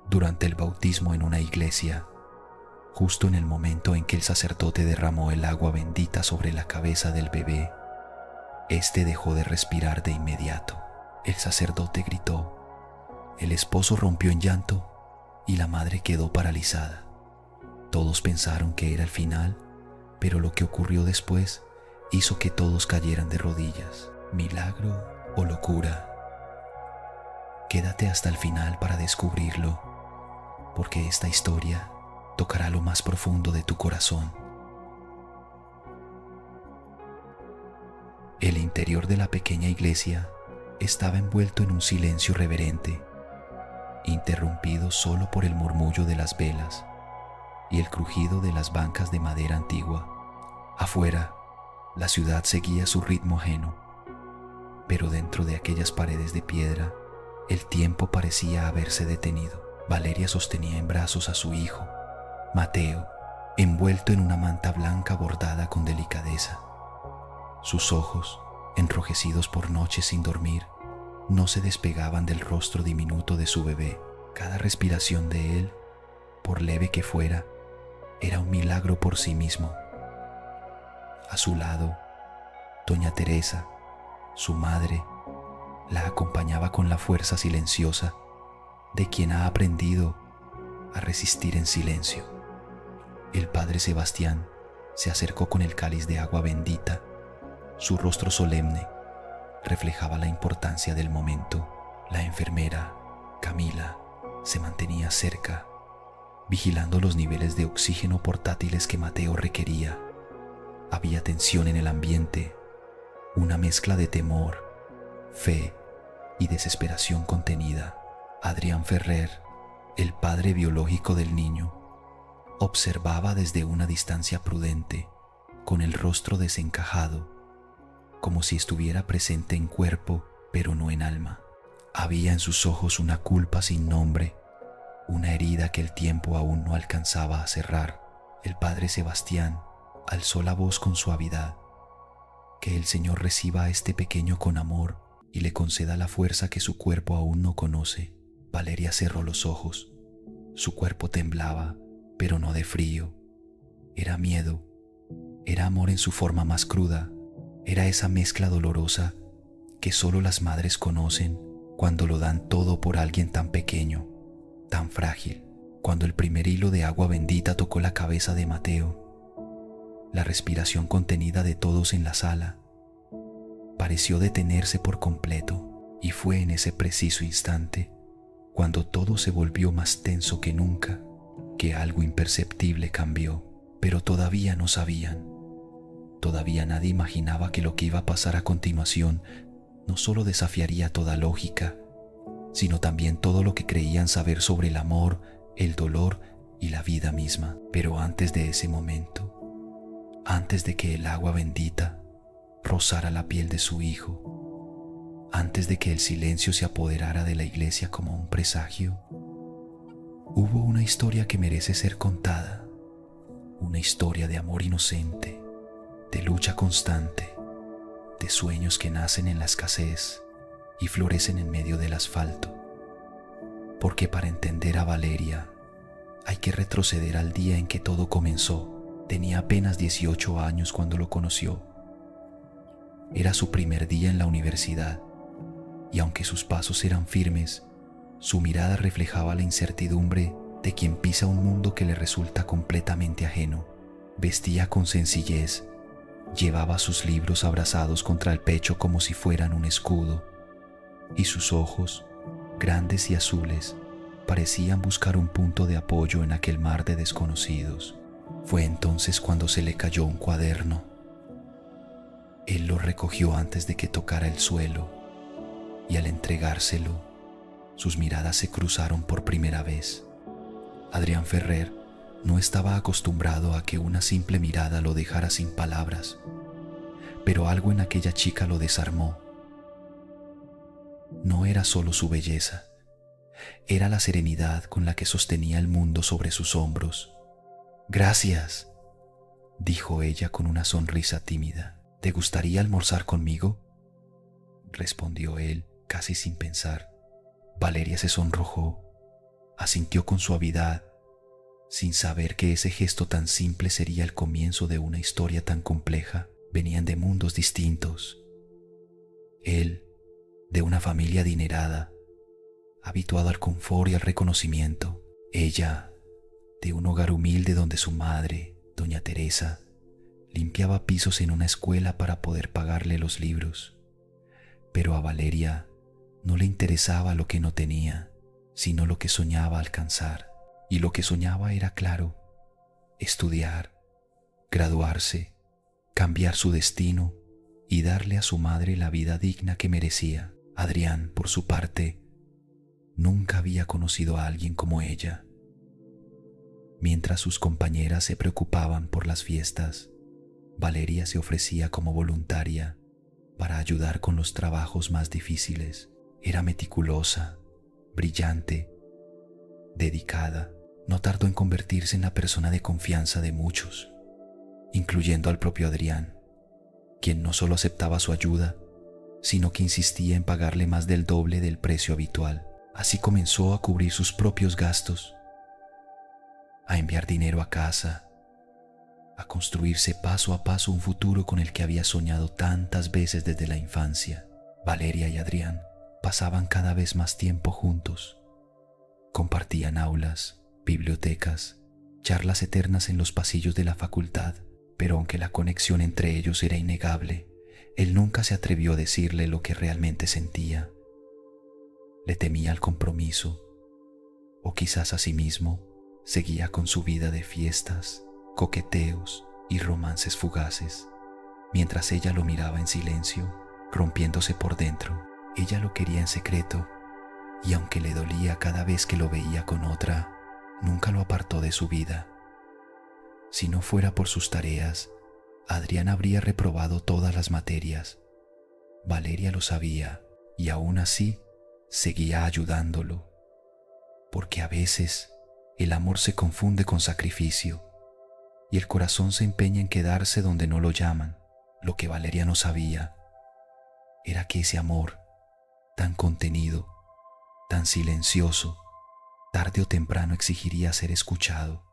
durante el bautismo en una iglesia, justo en el momento en que el sacerdote derramó el agua bendita sobre la cabeza del bebé, este dejó de respirar de inmediato. El sacerdote gritó, el esposo rompió en llanto y la madre quedó paralizada. Todos pensaron que era el final, pero lo que ocurrió después hizo que todos cayeran de rodillas. ¿Milagro o locura? Quédate hasta el final para descubrirlo, porque esta historia tocará lo más profundo de tu corazón. El interior de la pequeña iglesia estaba envuelto en un silencio reverente, interrumpido solo por el murmullo de las velas y el crujido de las bancas de madera antigua. Afuera, la ciudad seguía su ritmo ajeno, pero dentro de aquellas paredes de piedra, el tiempo parecía haberse detenido. Valeria sostenía en brazos a su hijo, Mateo, envuelto en una manta blanca bordada con delicadeza. Sus ojos, enrojecidos por noches sin dormir, no se despegaban del rostro diminuto de su bebé. Cada respiración de él, por leve que fuera, era un milagro por sí mismo. A su lado, doña Teresa, su madre, la acompañaba con la fuerza silenciosa de quien ha aprendido a resistir en silencio. El padre Sebastián se acercó con el cáliz de agua bendita. Su rostro solemne reflejaba la importancia del momento. La enfermera, Camila, se mantenía cerca, vigilando los niveles de oxígeno portátiles que Mateo requería. Había tensión en el ambiente, una mezcla de temor, fe y desesperación contenida. Adrián Ferrer, el padre biológico del niño, observaba desde una distancia prudente, con el rostro desencajado, como si estuviera presente en cuerpo, pero no en alma. Había en sus ojos una culpa sin nombre, una herida que el tiempo aún no alcanzaba a cerrar. El padre Sebastián alzó la voz con suavidad. Que el Señor reciba a este pequeño con amor y le conceda la fuerza que su cuerpo aún no conoce. Valeria cerró los ojos. Su cuerpo temblaba, pero no de frío. Era miedo, era amor en su forma más cruda, era esa mezcla dolorosa que solo las madres conocen cuando lo dan todo por alguien tan pequeño, tan frágil. Cuando el primer hilo de agua bendita tocó la cabeza de Mateo, la respiración contenida de todos en la sala pareció detenerse por completo, y fue en ese preciso instante, cuando todo se volvió más tenso que nunca, que algo imperceptible cambió. Pero todavía no sabían. Todavía nadie imaginaba que lo que iba a pasar a continuación no solo desafiaría toda lógica, sino también todo lo que creían saber sobre el amor, el dolor y la vida misma. Pero antes de ese momento, antes de que el agua bendita rozara la piel de su hijo, antes de que el silencio se apoderara de la iglesia como un presagio, hubo una historia que merece ser contada, una historia de amor inocente, de lucha constante, de sueños que nacen en la escasez y florecen en medio del asfalto. Porque para entender a Valeria hay que retroceder al día en que todo comenzó. Tenía apenas 18 años cuando lo conoció. Era su primer día en la universidad, y aunque sus pasos eran firmes, su mirada reflejaba la incertidumbre de quien pisa un mundo que le resulta completamente ajeno. Vestía con sencillez, llevaba sus libros abrazados contra el pecho como si fueran un escudo, y sus ojos, grandes y azules, parecían buscar un punto de apoyo en aquel mar de desconocidos. Fue entonces cuando se le cayó un cuaderno. Él lo recogió antes de que tocara el suelo, y al entregárselo, sus miradas se cruzaron por primera vez. Adrián Ferrer no estaba acostumbrado a que una simple mirada lo dejara sin palabras, pero algo en aquella chica lo desarmó. No era solo su belleza, era la serenidad con la que sostenía el mundo sobre sus hombros. «Gracias», dijo ella con una sonrisa tímida. «¿Te gustaría almorzar conmigo?», respondió él casi sin pensar. Valeria se sonrojó. Asintió con suavidad, sin saber que ese gesto tan simple sería el comienzo de una historia tan compleja. Venían de mundos distintos. Él, de una familia adinerada, habituado al confort y al reconocimiento. Ella, de un hogar humilde donde su madre, doña Teresa, limpiaba pisos en una escuela para poder pagarle los libros. Pero a Valeria no le interesaba lo que no tenía, sino lo que soñaba alcanzar. Y lo que soñaba era claro: estudiar, graduarse, cambiar su destino y darle a su madre la vida digna que merecía. Adrián, por su parte, nunca había conocido a alguien como ella. Mientras sus compañeras se preocupaban por las fiestas, Valeria se ofrecía como voluntaria para ayudar con los trabajos más difíciles. Era meticulosa, brillante, dedicada. No tardó en convertirse en la persona de confianza de muchos, incluyendo al propio Adrián, quien no solo aceptaba su ayuda, sino que insistía en pagarle más del doble del precio habitual. Así comenzó a cubrir sus propios gastos, a enviar dinero a casa, a construirse paso a paso un futuro con el que había soñado tantas veces desde la infancia. Valeria y Adrián pasaban cada vez más tiempo juntos. Compartían aulas, bibliotecas, charlas eternas en los pasillos de la facultad, pero aunque la conexión entre ellos era innegable, él nunca se atrevió a decirle lo que realmente sentía. Le temía al compromiso, o quizás a sí mismo. Seguía con su vida de fiestas, coqueteos y romances fugaces, mientras ella lo miraba en silencio, rompiéndose por dentro. Ella lo quería en secreto, y aunque le dolía cada vez que lo veía con otra, nunca lo apartó de su vida. Si no fuera por sus tareas, Adrián habría reprobado todas las materias. Valeria lo sabía y aún así seguía ayudándolo, porque a veces el amor se confunde con sacrificio y el corazón se empeña en quedarse donde no lo llaman. Lo que Valeria no sabía era que ese amor, tan contenido, tan silencioso, tarde o temprano exigiría ser escuchado,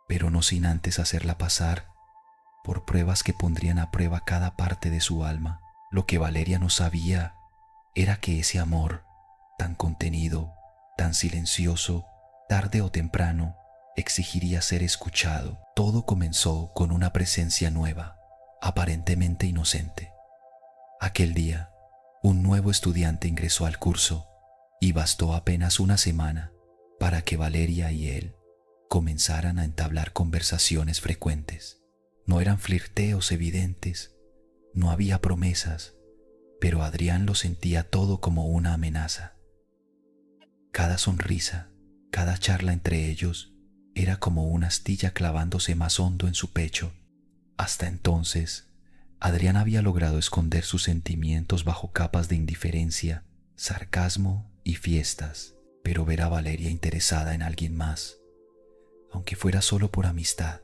pero no sin antes hacerla pasar por pruebas que pondrían a prueba cada parte de su alma. Lo que Valeria no sabía era que ese amor, tan contenido, tan silencioso, tarde o temprano exigiría ser escuchado. Todo comenzó con una presencia nueva, aparentemente inocente. Aquel día, un nuevo estudiante ingresó al curso y bastó apenas una semana para que Valeria y él comenzaran a entablar conversaciones frecuentes. No eran flirteos evidentes, no había promesas, pero Adrián lo sentía todo como una amenaza. Cada sonrisa, cada charla entre ellos era como una astilla clavándose más hondo en su pecho. Hasta entonces, Adrián había logrado esconder sus sentimientos bajo capas de indiferencia, sarcasmo y fiestas, pero ver a Valeria interesada en alguien más, aunque fuera solo por amistad,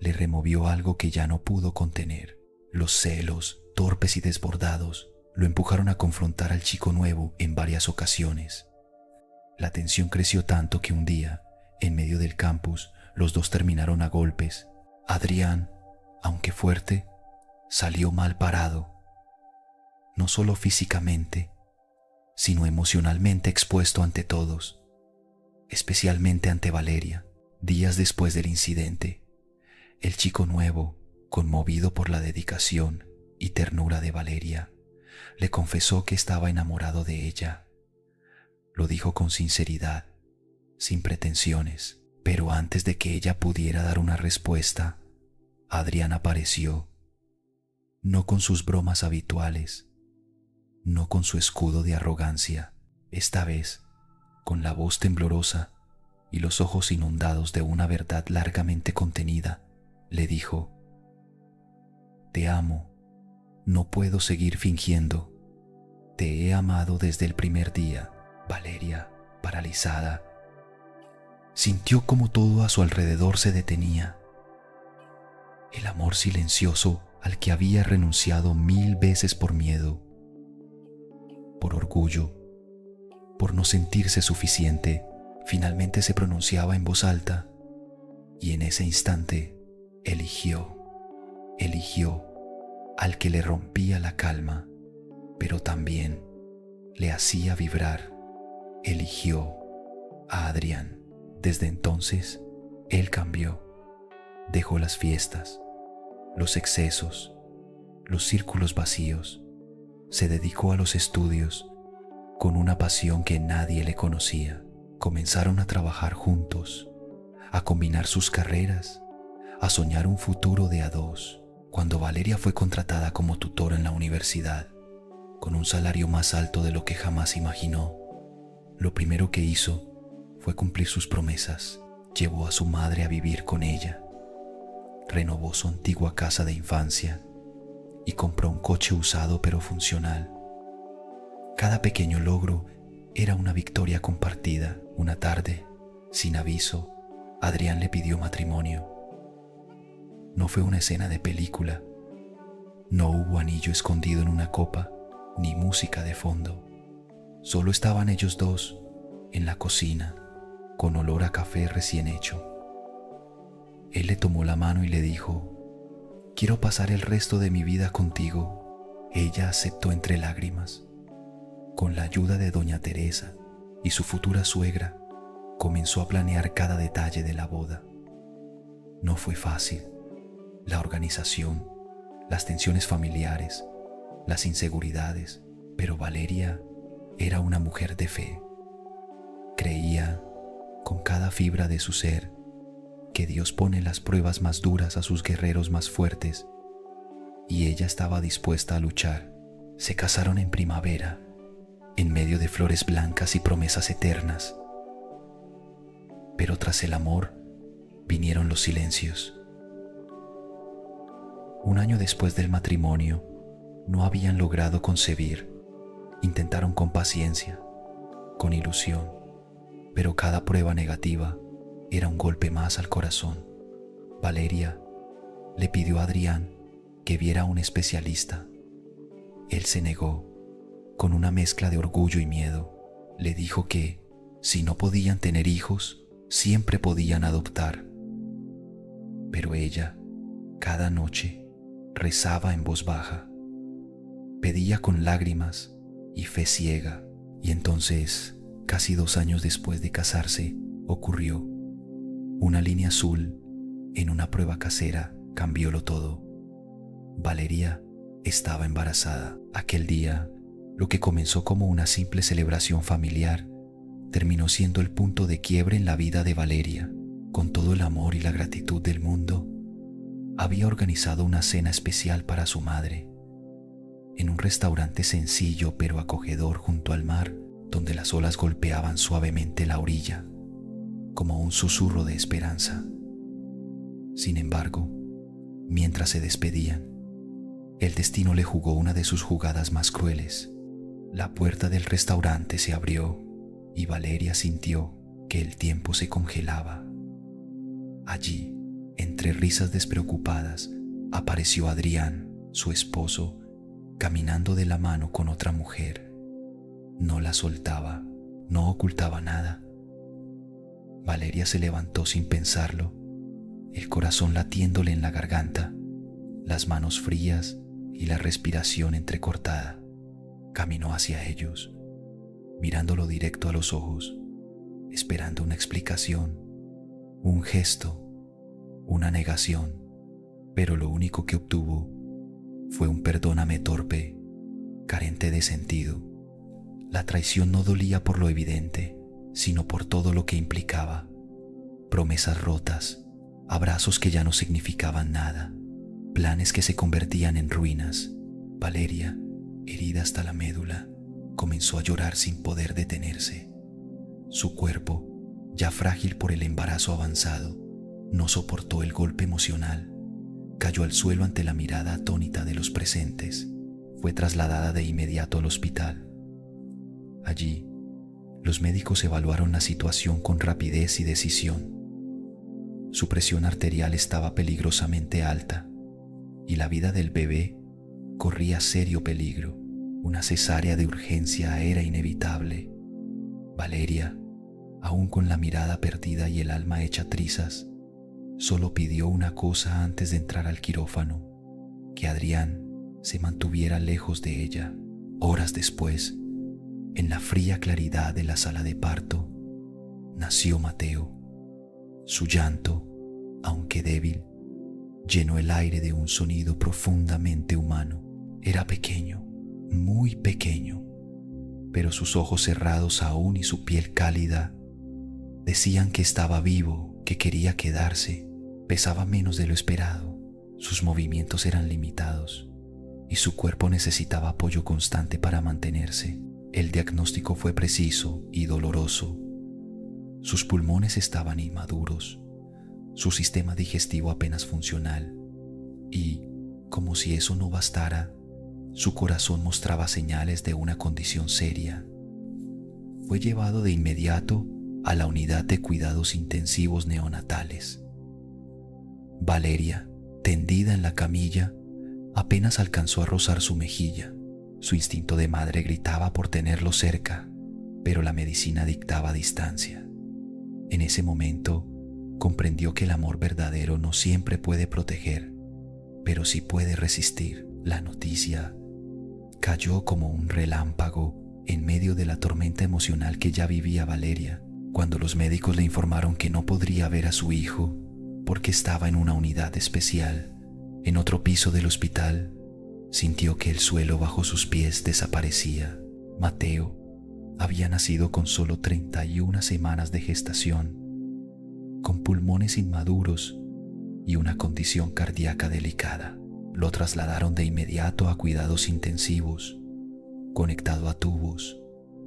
le removió algo que ya no pudo contener. Los celos, torpes y desbordados, lo empujaron a confrontar al chico nuevo en varias ocasiones. La tensión creció tanto que un día, en medio del campus, los dos terminaron a golpes. Adrián, aunque fuerte, salió mal parado, no solo físicamente, sino emocionalmente expuesto ante todos, especialmente ante Valeria. Días después del incidente, el chico nuevo, conmovido por la dedicación y ternura de Valeria, le confesó que estaba enamorado de ella. Lo dijo con sinceridad, sin pretensiones, pero antes de que ella pudiera dar una respuesta, Adrián apareció, no con sus bromas habituales, no con su escudo de arrogancia, esta vez con la voz temblorosa y los ojos inundados de una verdad largamente contenida, le dijo: «Te amo, no puedo seguir fingiendo, te he amado desde el primer día». Valeria, paralizada, sintió como todo a su alrededor se detenía. El amor silencioso al que había renunciado 1000 veces por miedo, por orgullo, por no sentirse suficiente, Finalmente se pronunciaba en voz alta y en ese instante eligió al que le rompía la calma, pero también le hacía vibrar. Eligió a Adrián. Desde entonces, él cambió. Dejó las fiestas, los excesos, los círculos vacíos. Se dedicó a los estudios con una pasión que nadie le conocía. Comenzaron a trabajar juntos, a combinar sus carreras, a soñar un futuro de a dos. Cuando Valeria fue contratada como tutora en la universidad, con un salario más alto de lo que jamás imaginó, lo primero que hizo fue cumplir sus promesas. Llevó a su madre a vivir con ella, renovó su antigua casa de infancia y compró un coche usado pero funcional. Cada pequeño logro era una victoria compartida. Una tarde, sin aviso, Adrián le pidió matrimonio. No fue una escena de película. No hubo anillo escondido en una copa, ni música de fondo. Solo estaban ellos dos en la cocina, con olor a café recién hecho. Él le tomó la mano y le dijo: «Quiero pasar el resto de mi vida contigo». Ella aceptó entre lágrimas. Con la ayuda de doña Teresa y su futura suegra, comenzó a planear cada detalle de la boda. No fue fácil. La organización, las tensiones familiares, las inseguridades, pero Valeria era una mujer de fe. Creía, con cada fibra de su ser, que Dios pone las pruebas más duras a sus guerreros más fuertes, y ella estaba dispuesta a luchar. Se casaron en primavera, en medio de flores blancas y promesas eternas. Pero tras el amor vinieron los silencios. Un año después del matrimonio, no habían logrado concebir. Intentaron con paciencia, con ilusión, pero cada prueba negativa era un golpe más al corazón. Valeria le pidió a Adrián que viera a un especialista. Él se negó. Con una mezcla de orgullo y miedo, le dijo que, si no podían tener hijos, siempre podían adoptar. Pero ella, cada noche, rezaba en voz baja, pedía con lágrimas y fe ciega. Y entonces, casi 2 años después de casarse, ocurrió. Una línea azul en una prueba casera cambiólo todo. Valeria estaba embarazada. Aquel día, lo que comenzó como una simple celebración familiar terminó siendo el punto de quiebre en la vida de Valeria. Con todo el amor y la gratitud del mundo, había organizado una cena especial para su madre, en un restaurante sencillo pero acogedor junto al mar, donde las olas golpeaban suavemente la orilla, como un susurro de esperanza. Sin embargo, mientras se despedían, el destino le jugó una de sus jugadas más crueles. La puerta del restaurante se abrió y Valeria sintió que el tiempo se congelaba. Allí, entre risas despreocupadas, apareció Adrián, su esposo, caminando de la mano con otra mujer. No la soltaba, no ocultaba nada. Valeria se levantó sin pensarlo, el corazón latiéndole en la garganta, las manos frías y la respiración entrecortada. Caminó hacia ellos, mirándolo directo a los ojos, esperando una explicación, un gesto, una negación, pero lo único que obtuvo fue un perdóname torpe, carente de sentido. La traición no dolía por lo evidente, sino por todo lo que implicaba. Promesas rotas, abrazos que ya no significaban nada, planes que se convertían en ruinas. Valeria, herida hasta la médula, comenzó a llorar sin poder detenerse. Su cuerpo, ya frágil por el embarazo avanzado, no soportó el golpe emocional. Cayó al suelo ante la mirada atónita de los presentes. Fue trasladada de inmediato al hospital. Allí, los médicos evaluaron la situación con rapidez y decisión. Su presión arterial estaba peligrosamente alta y la vida del bebé corría serio peligro. Una cesárea de urgencia era inevitable. Valeria Aún con la mirada perdida y el alma hecha trizas, solo pidió una cosa antes de entrar al quirófano: que Adrián se mantuviera lejos de ella. Horas después, en la fría claridad de la sala de parto, nació Mateo. Su llanto, aunque débil, llenó el aire de un sonido profundamente humano. Era pequeño, muy pequeño, pero sus ojos cerrados aún y su piel cálida decían que estaba vivo, que quería quedarse. Pesaba menos de lo esperado, sus movimientos eran limitados y su cuerpo necesitaba apoyo constante para mantenerse. El diagnóstico fue preciso y doloroso. Sus pulmones estaban inmaduros, su sistema digestivo apenas funcional y, como si eso no bastara, su corazón mostraba señales de una condición seria. Fue llevado de inmediato a la unidad de cuidados intensivos neonatales. Valeria, tendida en la camilla, apenas alcanzó a rozar su mejilla. Su instinto de madre gritaba por tenerlo cerca, pero la medicina dictaba distancia. En ese momento, comprendió que el amor verdadero no siempre puede proteger, pero sí puede resistir. La noticia cayó como un relámpago en medio de la tormenta emocional que ya vivía Valeria, cuando los médicos le informaron que no podría ver a su hijo porque estaba en una unidad especial. En otro piso del hospital, sintió que el suelo bajo sus pies desaparecía. Mateo había nacido con solo 31 semanas de gestación, con pulmones inmaduros y una condición cardíaca delicada. Lo trasladaron de inmediato a cuidados intensivos, conectado a tubos,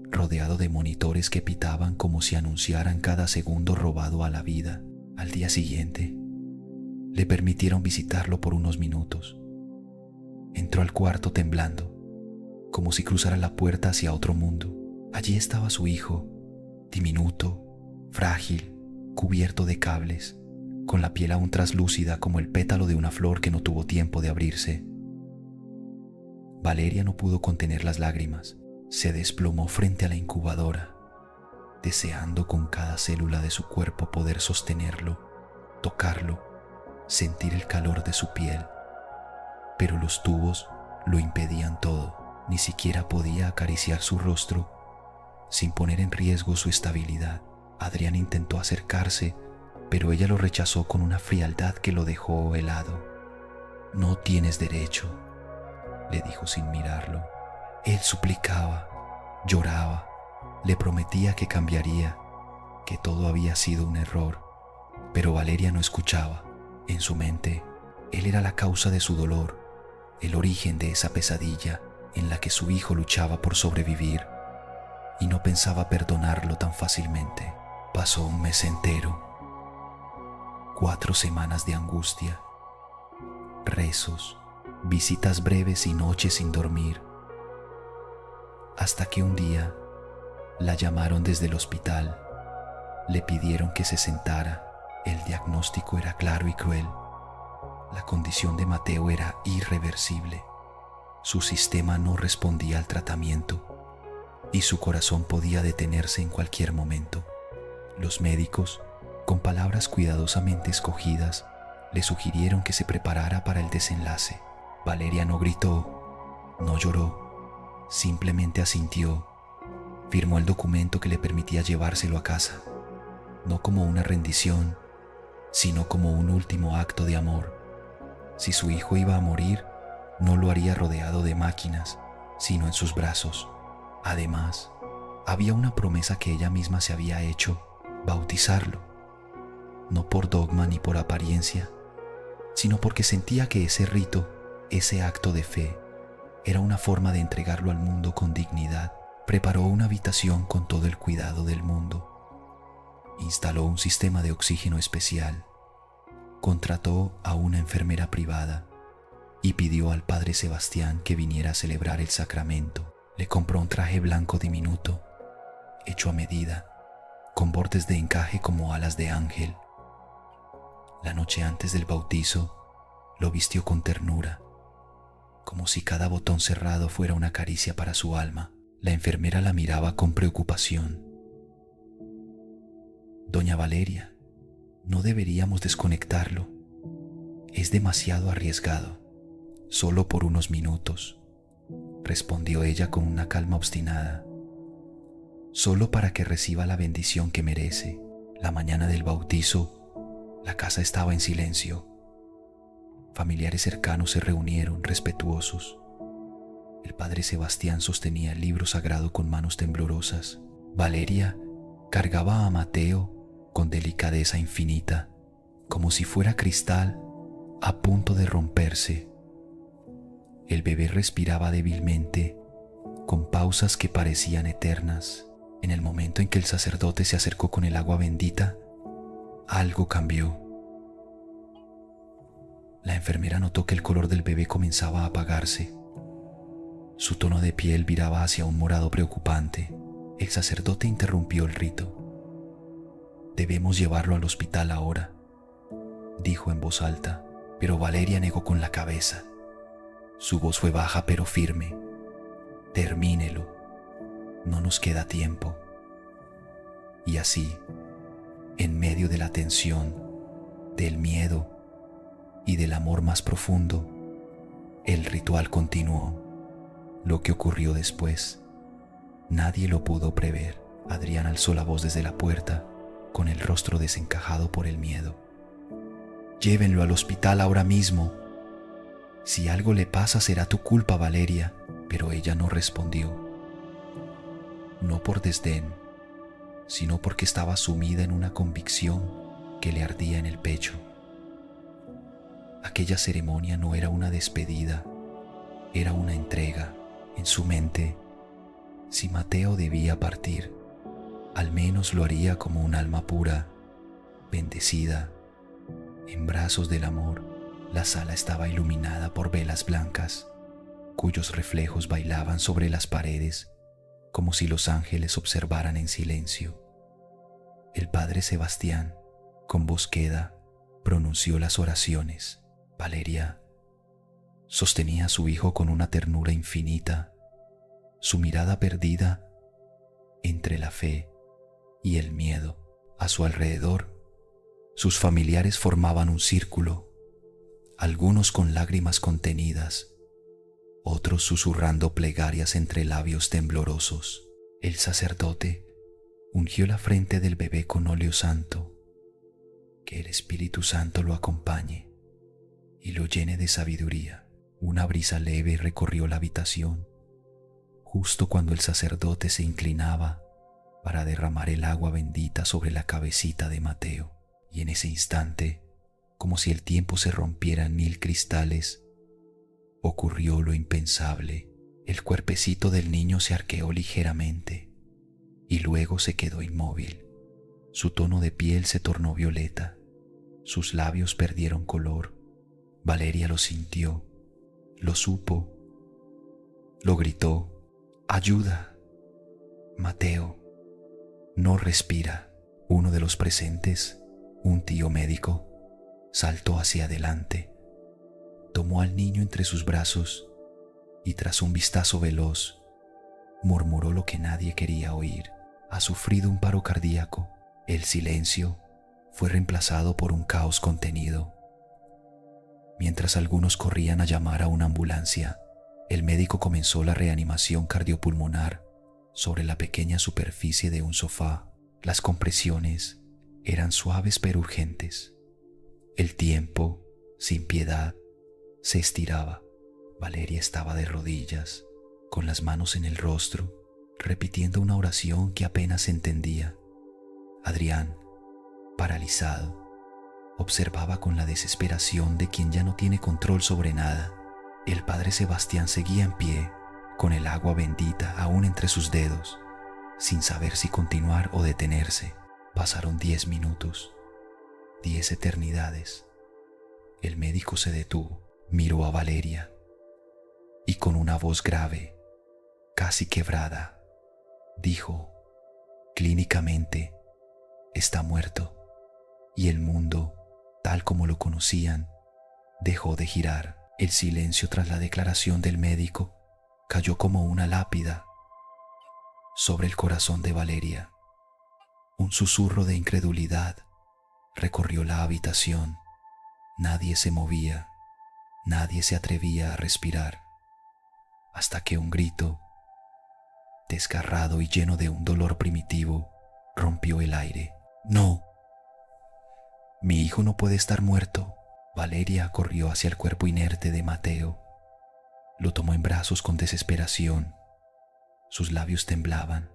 rodeado de monitores que pitaban como si anunciaran cada segundo robado a la vida. Al día siguiente, le permitieron visitarlo por unos minutos. Entró al cuarto temblando, como si cruzara la puerta hacia otro mundo. Allí estaba su hijo, diminuto, frágil, cubierto de cables, con la piel aún traslúcida como el pétalo de una flor que no tuvo tiempo de abrirse. Valeria no pudo contener las lágrimas. Se desplomó frente a la incubadora, deseando con cada célula de su cuerpo poder sostenerlo, tocarlo, sentir el calor de su piel. Pero los tubos lo impedían todo. Ni siquiera podía acariciar su rostro sin poner en riesgo su estabilidad. Adrián intentó acercarse, pero ella lo rechazó con una frialdad que lo dejó helado. «No tienes derecho», le dijo sin mirarlo. Él suplicaba, lloraba, le prometía que cambiaría, que todo había sido un error, pero Valeria no escuchaba. En su mente, él era la causa de su dolor, el origen de esa pesadilla en la que su hijo luchaba por sobrevivir, y no pensaba perdonarlo tan fácilmente. Pasó un mes entero, 4 semanas de angustia, rezos, visitas breves y noches sin dormir, hasta que un día la llamaron desde el hospital. Le pidieron que se sentara. El diagnóstico era claro y cruel. La condición de Mateo era irreversible. Su sistema no respondía al tratamiento y su corazón podía detenerse en cualquier momento. Los médicos, con palabras cuidadosamente escogidas, le sugirieron que se preparara para el desenlace. Valeria no gritó, no lloró, simplemente asintió. Firmó el documento que le permitía llevárselo a casa, no como una rendición, sino como un último acto de amor. Si su hijo iba a morir, no lo haría rodeado de máquinas, sino en sus brazos. Además, había una promesa que ella misma se había hecho: bautizarlo, no por dogma ni por apariencia, sino porque sentía que ese rito, ese acto de fe, era una forma de entregarlo al mundo con dignidad. Preparó una habitación con todo el cuidado del mundo. Instaló un sistema de oxígeno especial. Contrató a una enfermera privada y pidió al padre Sebastián que viniera a celebrar el sacramento. Le compró un traje blanco diminuto, hecho a medida, con bordes de encaje como alas de ángel. La noche antes del bautizo, lo vistió con ternura, como si cada botón cerrado fuera una caricia para su alma. La enfermera la miraba con preocupación. Doña Valeria, no deberíamos desconectarlo. Es demasiado arriesgado. Solo por unos minutos, respondió ella con una calma obstinada. Solo para que reciba la bendición que merece. La mañana del bautizo, la casa estaba en silencio. Familiares cercanos se reunieron, respetuosos. El padre Sebastián sostenía el libro sagrado con manos temblorosas. Valeria cargaba a Mateo con delicadeza infinita, como si fuera cristal a punto de romperse. El bebé respiraba débilmente, con pausas que parecían eternas. En el momento en que el sacerdote se acercó con el agua bendita, algo cambió. La enfermera notó que el color del bebé comenzaba a apagarse. Su tono de piel viraba hacia un morado preocupante. El sacerdote interrumpió el rito. «Debemos llevarlo al hospital ahora», dijo en voz alta, pero Valeria negó con la cabeza. Su voz fue baja pero firme. «Termínelo. No nos queda tiempo». Y así, en medio de la tensión, del miedo y del amor más profundo, el ritual continuó. Lo que ocurrió después, nadie lo pudo prever. Adrián alzó la voz desde la puerta, con el rostro desencajado por el miedo. «Llévenlo al hospital ahora mismo. Si algo le pasa será tu culpa, Valeria». Pero ella no respondió. No por desdén, sino porque estaba sumida en una convicción que le ardía en el pecho. Aquella ceremonia no era una despedida, era una entrega. En su mente, si Mateo debía partir, al menos lo haría como un alma pura, bendecida, en brazos del amor. La sala estaba iluminada por velas blancas, cuyos reflejos bailaban sobre las paredes como si los ángeles observaran en silencio. El padre Sebastián, con voz queda, pronunció las oraciones. Valeria sostenía a su hijo con una ternura infinita, su mirada perdida entre la fe y el miedo. A su alrededor, sus familiares formaban un círculo, algunos con lágrimas contenidas, otros susurrando plegarias entre labios temblorosos. El sacerdote ungió la frente del bebé con óleo santo. Que el Espíritu Santo lo acompañe y lo llene de sabiduría. Una brisa leve recorrió la habitación, justo cuando el sacerdote se inclinaba para derramar el agua bendita sobre la cabecita de Mateo. Y en ese instante, como si el tiempo se rompiera en 1000 cristales, ocurrió lo impensable. El cuerpecito del niño se arqueó ligeramente y luego se quedó inmóvil. Su tono de piel se tornó violeta, sus labios perdieron color. Valeria lo sintió, lo supo, lo gritó: «¡Ayuda! Mateo no respira». Uno de los presentes, un tío médico, saltó hacia adelante, tomó al niño entre sus brazos y tras un vistazo veloz, murmuró lo que nadie quería oír: «Ha sufrido un paro cardíaco». El silencio fue reemplazado por un caos contenido. Mientras algunos corrían a llamar a una ambulancia, el médico comenzó la reanimación cardiopulmonar sobre la pequeña superficie de un sofá. Las compresiones eran suaves pero urgentes. El tiempo, sin piedad, se estiraba. Valeria estaba de rodillas, con las manos en el rostro, repitiendo una oración que apenas entendía. Adrián, paralizado, observaba con la desesperación de quien ya no tiene control sobre nada. El padre Sebastián seguía en pie, con el agua bendita aún entre sus dedos, sin saber si continuar o detenerse. Pasaron 10 minutos, 10 eternidades. El médico se detuvo, miró a Valeria y con una voz grave, casi quebrada, dijo: «Clínicamente está muerto». Y el mundo, tal como lo conocían, dejó de girar. El silencio tras la declaración del médico cayó como una lápida sobre el corazón de Valeria. Un susurro de incredulidad recorrió la habitación. Nadie se movía, nadie se atrevía a respirar, hasta que un grito, desgarrado y lleno de un dolor primitivo, rompió el aire. ¡No! Mi hijo no puede estar muerto. Valeria corrió hacia el cuerpo inerte de Mateo. Lo tomó en brazos con desesperación. Sus labios temblaban,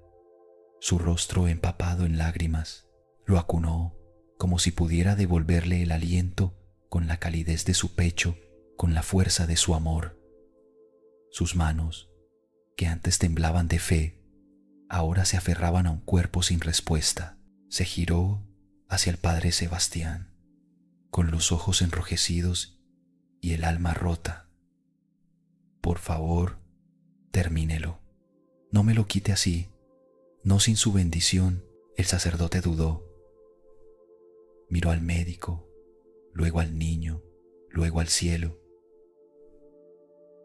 su rostro empapado en lágrimas. Lo acunó como si pudiera devolverle el aliento con la calidez de su pecho, con la fuerza de su amor. Sus manos, que antes temblaban de fe, ahora se aferraban a un cuerpo sin respuesta. Se giró hacia el padre Sebastián, con los ojos enrojecidos y el alma rota. Por favor, termínelo. No me lo quite así, no sin su bendición. El sacerdote dudó. Miró al médico, luego al niño, luego al cielo.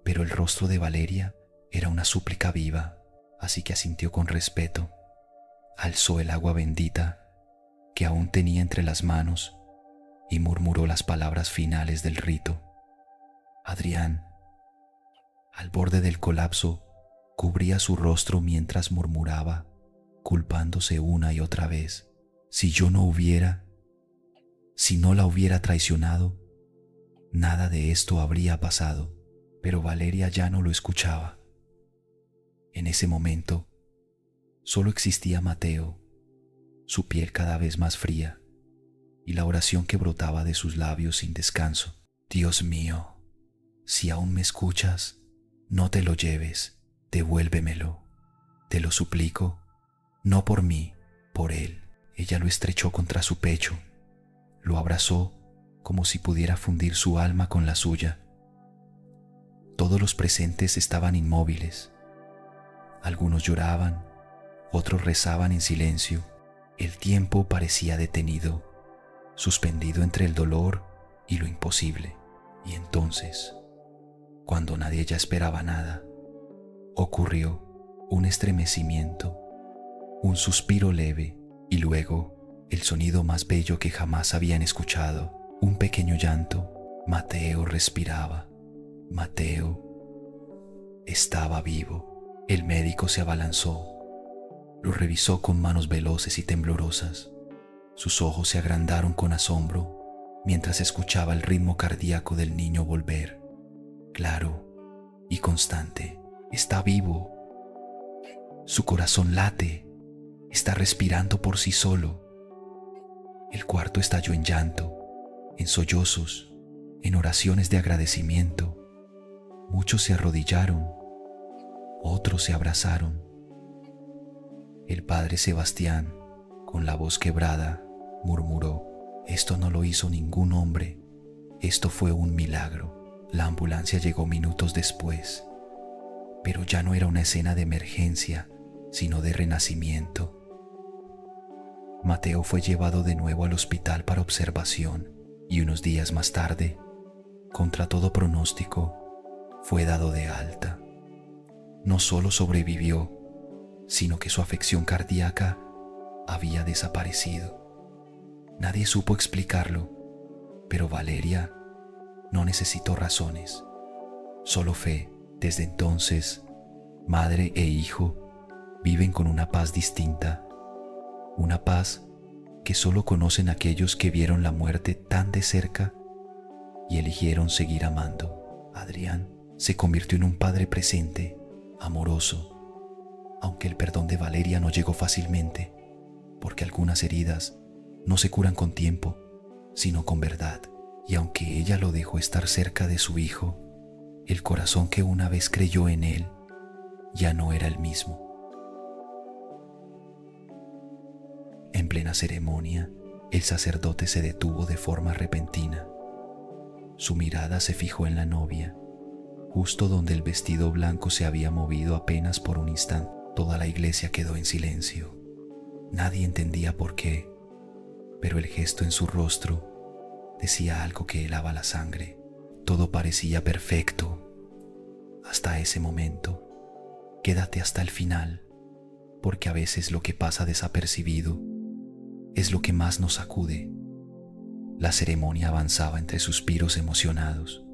Pero el rostro de Valeria era una súplica viva, así que asintió con respeto. Alzó el agua bendita que aún tenía entre las manos y murmuró las palabras finales del rito. Adrián, al borde del colapso, cubría su rostro mientras murmuraba, culpándose una y otra vez. Si no la hubiera traicionado, nada de esto habría pasado. Pero Valeria ya no lo escuchaba. En ese momento, solo existía Mateo, su piel cada vez más fría, y la oración que brotaba de sus labios sin descanso. Dios mío, si aún me escuchas, no te lo lleves, devuélvemelo. Te lo suplico, no por mí, por él. Ella lo estrechó contra su pecho, lo abrazó como si pudiera fundir su alma con la suya. Todos los presentes estaban inmóviles. Algunos lloraban, otros rezaban en silencio. El tiempo parecía detenido, suspendido entre el dolor y lo imposible. Y entonces, cuando nadie ya esperaba nada, ocurrió un estremecimiento, un suspiro leve y luego el sonido más bello que jamás habían escuchado, un pequeño llanto. Mateo respiraba. Mateo estaba vivo. El médico se abalanzó. Lo revisó con manos veloces y temblorosas. Sus ojos se agrandaron con asombro mientras escuchaba el ritmo cardíaco del niño volver, claro y constante. Está vivo. Su corazón late. Está respirando por sí solo. El cuarto estalló en llanto, en sollozos, en oraciones de agradecimiento. Muchos se arrodillaron, otros se abrazaron. El padre Sebastián, con la voz quebrada, murmuró: esto no lo hizo ningún hombre, esto fue un milagro. La ambulancia llegó minutos después, pero ya no era una escena de emergencia, sino de renacimiento. Mateo fue llevado de nuevo al hospital para observación y unos días más tarde, contra todo pronóstico, fue dado de alta. No solo sobrevivió, sino que su afección cardíaca había desaparecido. Nadie supo explicarlo, pero Valeria no necesitó razones, solo fe. Desde entonces, madre e hijo viven con una paz distinta, una paz que solo conocen aquellos que vieron la muerte tan de cerca y eligieron seguir amando. Adrián se convirtió en un padre presente, amoroso, aunque el perdón de Valeria no llegó fácilmente, porque algunas heridas no se curan con tiempo, sino con verdad. Y aunque ella lo dejó estar cerca de su hijo, el corazón que una vez creyó en él ya no era el mismo. En plena ceremonia, el sacerdote se detuvo de forma repentina. Su mirada se fijó en la novia, justo donde el vestido blanco se había movido apenas por un instante. Toda la iglesia quedó en silencio. Nadie entendía por qué, pero el gesto en su rostro decía algo que helaba la sangre. Todo parecía perfecto hasta ese momento. Quédate hasta el final, porque a veces lo que pasa desapercibido es lo que más nos sacude. La ceremonia avanzaba entre suspiros emocionados,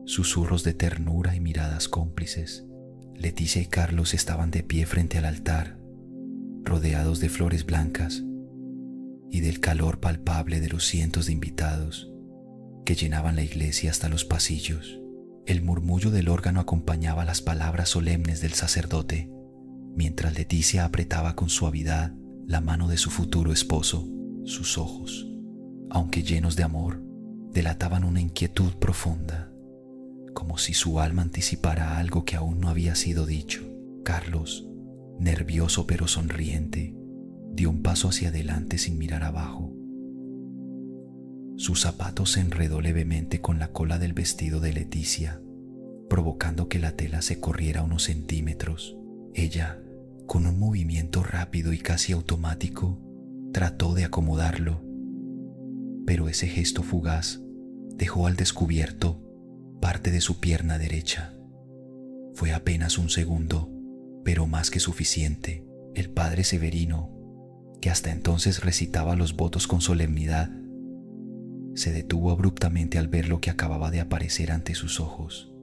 susurros de ternura y miradas cómplices. Leticia y Carlos estaban de pie frente al altar, rodeados de flores blancas y del calor palpable de los cientos de invitados que llenaban la iglesia hasta los pasillos. El murmullo del órgano acompañaba las palabras solemnes del sacerdote, mientras Leticia apretaba con suavidad la mano de su futuro esposo. Sus ojos, aunque llenos de amor, delataban una inquietud profunda, como si su alma anticipara algo que aún no había sido dicho. Carlos, nervioso pero sonriente, dio un paso hacia adelante sin mirar abajo. Su zapato se enredó levemente con la cola del vestido de Leticia, provocando que la tela se corriera unos centímetros. Ella, con un movimiento rápido y casi automático, trató de acomodarlo, pero ese gesto fugaz dejó al descubierto parte de su pierna derecha. Fue apenas un segundo, pero más que suficiente. El padre Severino, que hasta entonces recitaba los votos con solemnidad, se detuvo abruptamente al ver lo que acababa de aparecer ante sus ojos.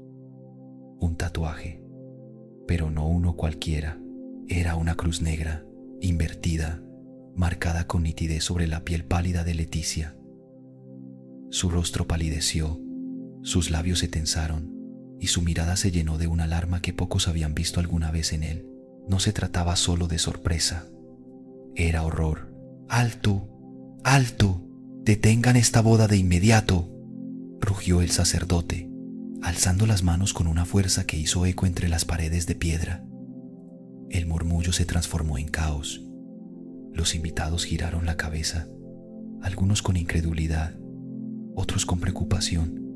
Un tatuaje, pero no uno cualquiera. Era una cruz negra, invertida, marcada con nitidez sobre la piel pálida de Leticia. Su rostro palideció, sus labios se tensaron y su mirada se llenó de una alarma que pocos habían visto alguna vez en él. No se trataba solo de sorpresa, era horror. ¡Alto! ¡Alto! ¡Detengan esta boda de inmediato!, rugió el sacerdote, alzando las manos con una fuerza que hizo eco entre las paredes de piedra. El murmullo se transformó en caos. Los invitados giraron la cabeza, algunos con incredulidad, otros con preocupación,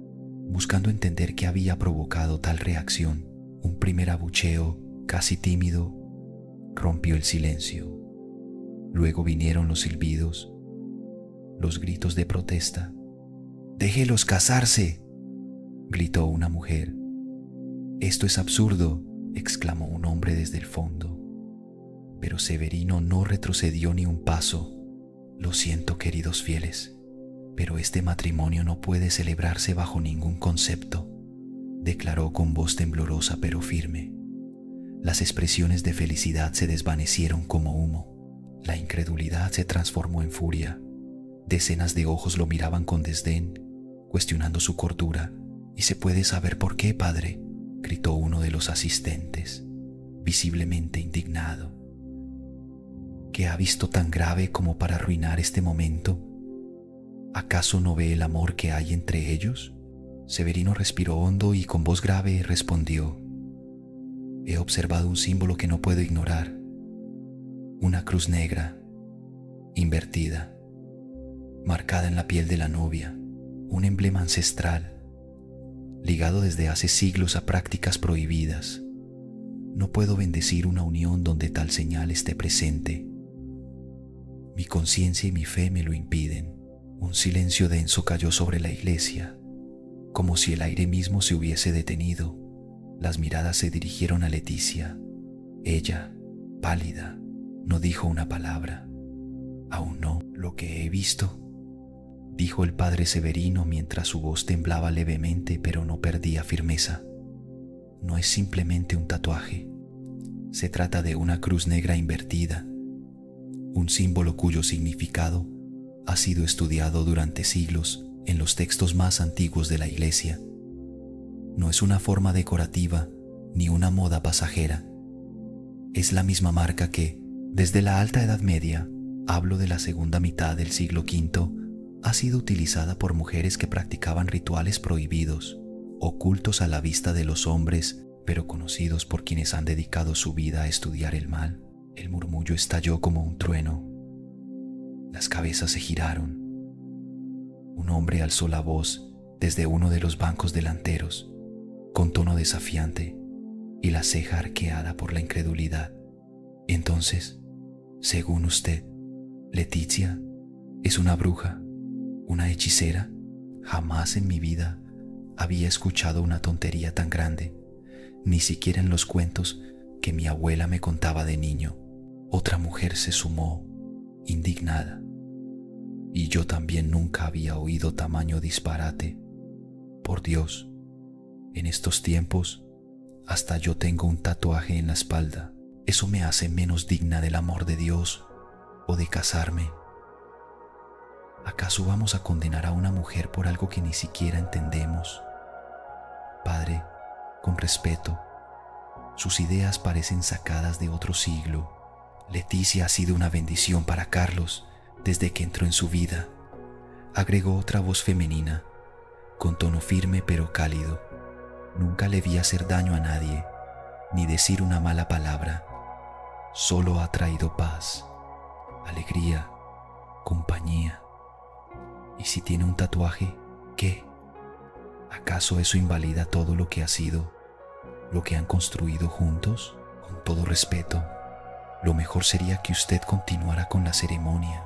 buscando entender qué había provocado tal reacción. Un primer abucheo, casi tímido, rompió el silencio. Luego vinieron los silbidos, los gritos de protesta. «¡Déjelos casarse!», gritó una mujer. «Esto es absurdo», exclamó un hombre desde el fondo. Pero Severino no retrocedió ni un paso. «Lo siento, queridos fieles, pero este matrimonio no puede celebrarse bajo ningún concepto», declaró con voz temblorosa pero firme. Las expresiones de felicidad se desvanecieron como humo. La incredulidad se transformó en furia. Decenas de ojos lo miraban con desdén, cuestionando su cordura. «¿Y se puede saber por qué, padre?», gritó uno de los asistentes, visiblemente indignado. «¿Qué ha visto tan grave como para arruinar este momento? ¿Acaso no ve el amor que hay entre ellos?». Severino respiró hondo y con voz grave respondió: «He observado un símbolo que no puedo ignorar. Una cruz negra, invertida, marcada en la piel de la novia, un emblema ancestral, ligado desde hace siglos a prácticas prohibidas. No puedo bendecir una unión donde tal señal esté presente. Mi conciencia y mi fe me lo impiden». Un silencio denso cayó sobre la iglesia, como si el aire mismo se hubiese detenido. Las miradas se dirigieron a Leticia. Ella, pálida, no dijo una palabra. «Aún no, lo que he visto», dijo el padre Severino mientras su voz temblaba levemente pero no perdía firmeza. «No es simplemente un tatuaje. Se trata de una cruz negra invertida, un símbolo cuyo significado ha sido estudiado durante siglos en los textos más antiguos de la Iglesia. No es una forma decorativa ni una moda pasajera. Es la misma marca que, desde la Alta Edad Media, hablo de la segunda mitad del siglo V, ha sido utilizada por mujeres que practicaban rituales prohibidos, ocultos a la vista de los hombres, pero conocidos por quienes han dedicado su vida a estudiar el mal». El murmullo estalló como un trueno. Las cabezas se giraron. Un hombre alzó la voz desde uno de los bancos delanteros, con tono desafiante y la ceja arqueada por la incredulidad. «Entonces, según usted, Leticia es una bruja, una hechicera». Jamás en mi vida había escuchado una tontería tan grande, ni siquiera en los cuentos que mi abuela me contaba de niño. Otra mujer se sumó, indignada. y yo también nunca había oído tamaño disparate. Por Dios, en estos tiempos, hasta yo tengo un tatuaje en la espalda. ¿Eso me hace menos digna del amor de Dios o de casarme? ¿Acaso vamos a condenar a una mujer por algo que ni siquiera entendemos? Padre, con respeto, sus ideas parecen sacadas de otro siglo. Leticia ha sido una bendición para Carlos desde que entró en su vida, agregó otra voz femenina, con tono firme pero cálido. Nunca le vi hacer daño a nadie, ni decir una mala palabra. Solo ha traído paz, alegría, compañía. ¿Y si tiene un tatuaje, qué? ¿Acaso eso invalida todo lo que ha sido, lo que han construido juntos? Con todo respeto, lo mejor sería que usted continuara con la ceremonia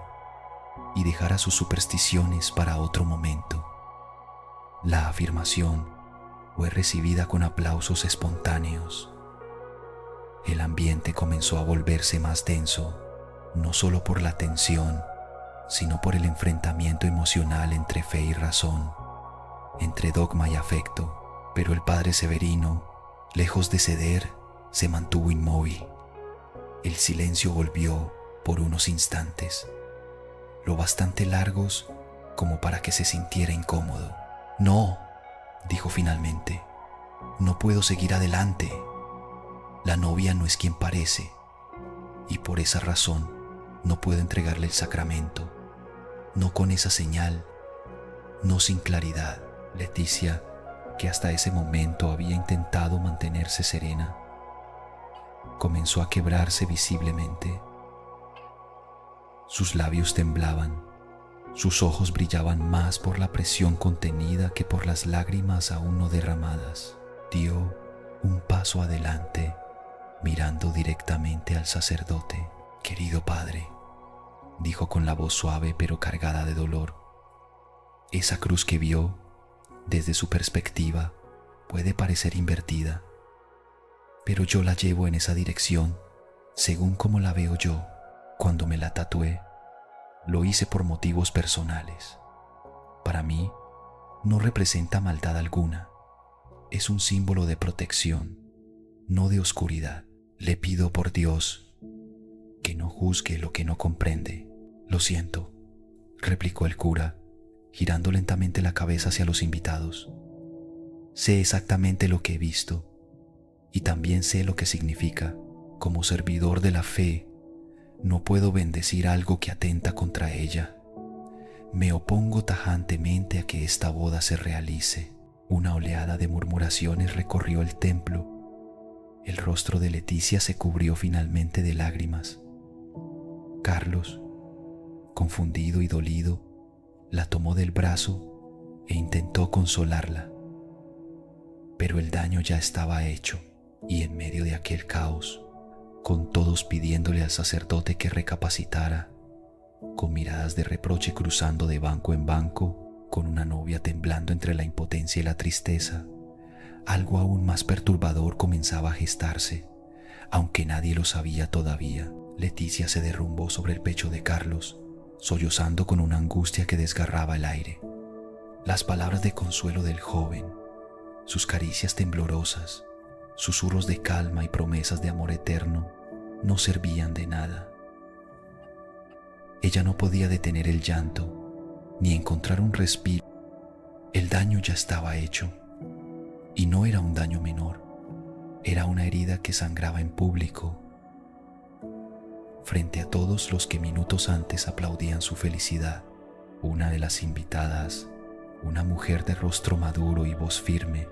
y dejara sus supersticiones para otro momento. La afirmación fue recibida con aplausos espontáneos. El ambiente comenzó a volverse más denso, no solo por la tensión, sino por el enfrentamiento emocional entre fe y razón, entre dogma y afecto. Pero el padre Severino, lejos de ceder, se mantuvo inmóvil. El silencio volvió por unos instantes, lo bastante largos como para que se sintiera incómodo. «No», dijo finalmente, «no puedo seguir adelante. La novia no es quien parece, y por esa razón no puedo entregarle el sacramento. No con esa señal, no sin claridad». Leticia, que hasta ese momento había intentado mantenerse serena, comenzó a quebrarse visiblemente. Sus labios temblaban, sus ojos brillaban más por la presión contenida que por las lágrimas aún no derramadas. Dio un paso adelante, mirando directamente al sacerdote. «Querido padre», dijo con la voz suave pero cargada de dolor, «esa cruz que vio, desde su perspectiva, puede parecer invertida, pero yo la llevo en esa dirección según como la veo yo. Cuando me la tatué, lo hice por motivos personales. Para mí, no representa maldad alguna. Es un símbolo de protección, no de oscuridad. Le pido por Dios que no juzgue lo que no comprende». «Lo siento», replicó el cura, girando lentamente la cabeza hacia los invitados. «Sé exactamente lo que he visto y también sé lo que significa. Como servidor de la fe, no puedo bendecir algo que atenta contra ella. Me opongo tajantemente a que esta boda se realice». Una oleada de murmuraciones recorrió el templo. El rostro de Leticia se cubrió finalmente de lágrimas. Carlos, confundido y dolido, la tomó del brazo e intentó consolarla. Pero el daño ya estaba hecho, y en medio de aquel caos, con todos pidiéndole al sacerdote que recapacitara, con miradas de reproche cruzando de banco en banco, con una novia temblando entre la impotencia y la tristeza, algo aún más perturbador comenzaba a gestarse, aunque nadie lo sabía todavía. Leticia se derrumbó sobre el pecho de Carlos, sollozando con una angustia que desgarraba el aire. Las palabras de consuelo del joven, sus caricias temblorosas, susurros de calma y promesas de amor eterno no servían de nada. Ella no podía detener el llanto, ni encontrar un respiro. El daño ya estaba hecho, y no era un daño menor. Era una herida que sangraba en público, frente a todos los que minutos antes aplaudían su felicidad. Una de las invitadas, una mujer de rostro maduro y voz firme,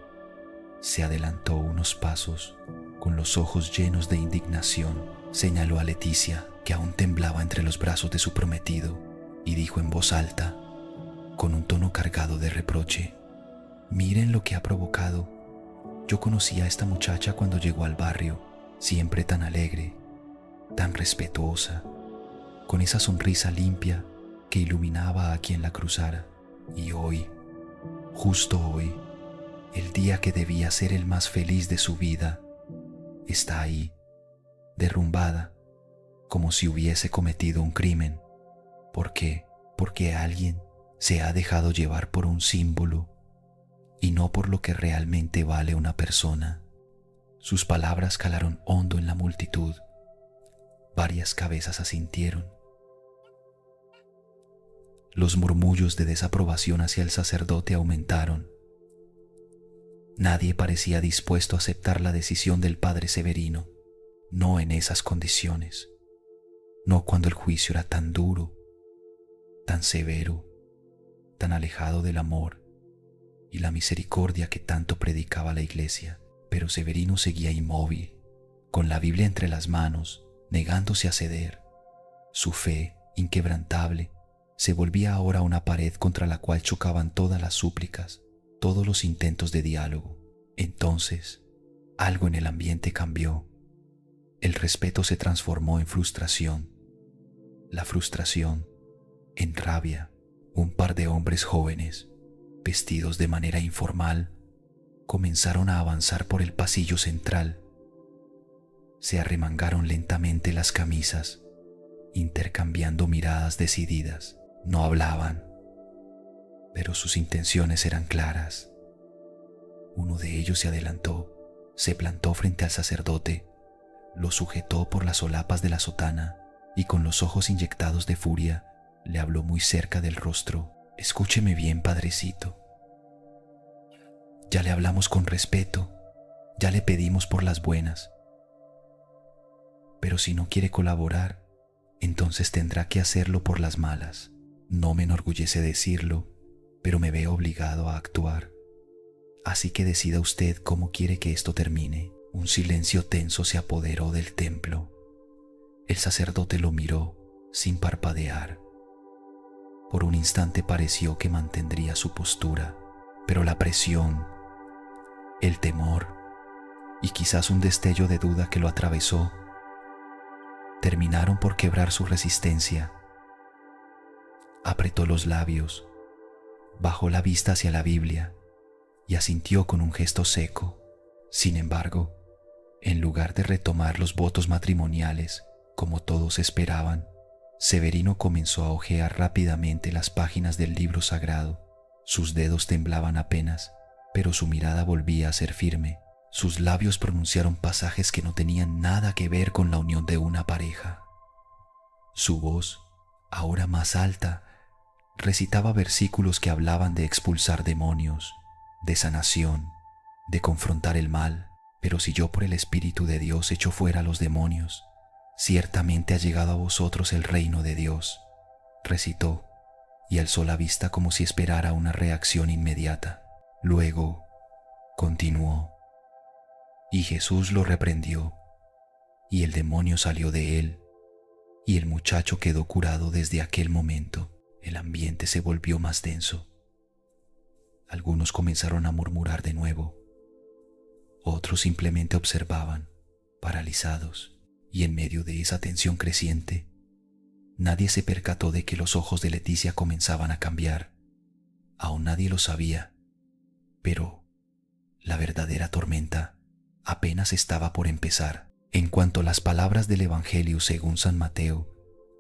se adelantó unos pasos, con los ojos llenos de indignación. Señaló a Leticia, que aún temblaba entre los brazos de su prometido, y dijo en voz alta, con un tono cargado de reproche: «Miren lo que ha provocado. Yo conocí a esta muchacha cuando llegó al barrio, siempre tan alegre, tan respetuosa, con esa sonrisa limpia que iluminaba a quien la cruzara. Y hoy, justo hoy, el día que debía ser el más feliz de su vida, está ahí, derrumbada, como si hubiese cometido un crimen. ¿Por qué? porque alguien se ha dejado llevar por un símbolo y no por lo que realmente vale una persona. Sus palabras calaron hondo en la multitud. Varias cabezas asintieron. Los murmullos de desaprobación hacia el sacerdote aumentaron. Nadie parecía dispuesto a aceptar la decisión del padre Severino, no en esas condiciones, no cuando el juicio era tan duro, tan severo, tan alejado del amor y la misericordia que tanto predicaba la Iglesia. Pero Severino seguía inmóvil, con la Biblia entre las manos, negándose a ceder. Su fe, inquebrantable, se volvía ahora una pared contra la cual chocaban todas las súplicas, todos los intentos de diálogo. Entonces, algo en el ambiente cambió. El respeto se transformó en frustración. La frustración en rabia. Un par de hombres jóvenes, vestidos de manera informal, comenzaron a avanzar por el pasillo central. Se arremangaron lentamente las camisas, intercambiando miradas decididas. No hablaban, pero sus intenciones eran claras. Uno de ellos se adelantó, se plantó frente al sacerdote, lo sujetó por las solapas de la sotana y con los ojos inyectados de furia le habló muy cerca del rostro. «Escúcheme bien, padrecito. Ya le hablamos con respeto, ya le pedimos por las buenas. Pero si no quiere colaborar, entonces tendrá que hacerlo por las malas. No me enorgullece decirlo, pero me veo obligado a actuar. Así que decida usted cómo quiere que esto termine». Un silencio tenso se apoderó del templo. El sacerdote lo miró sin parpadear. Por un instante pareció que mantendría su postura, pero la presión, el temor y quizás un destello de duda que lo atravesó terminaron por quebrar su resistencia. Apretó los labios, bajó la vista hacia la Biblia y asintió con un gesto seco. Sin embargo, en lugar de retomar los votos matrimoniales, como todos esperaban, Severino comenzó a hojear rápidamente las páginas del libro sagrado. Sus dedos temblaban apenas, pero su mirada volvía a ser firme. Sus labios pronunciaron pasajes que no tenían nada que ver con la unión de una pareja. Su voz, ahora más alta, recitaba versículos que hablaban de expulsar demonios, de sanación, de confrontar el mal. Pero si yo por el Espíritu de Dios echo fuera a los demonios, ciertamente ha llegado a vosotros el reino de Dios, recitó, y alzó la vista como si esperara una reacción inmediata. Luego continuó, y Jesús lo reprendió, y el demonio salió de él, y el muchacho quedó curado. Desde aquel momento. El ambiente se volvió más denso. Algunos comenzaron a murmurar de nuevo. Otros simplemente observaban, paralizados, y en medio de esa tensión creciente, nadie se percató de que los ojos de Leticia comenzaban a cambiar. Aún nadie lo sabía, pero la verdadera tormenta apenas estaba por empezar. En cuanto las palabras del Evangelio según San Mateo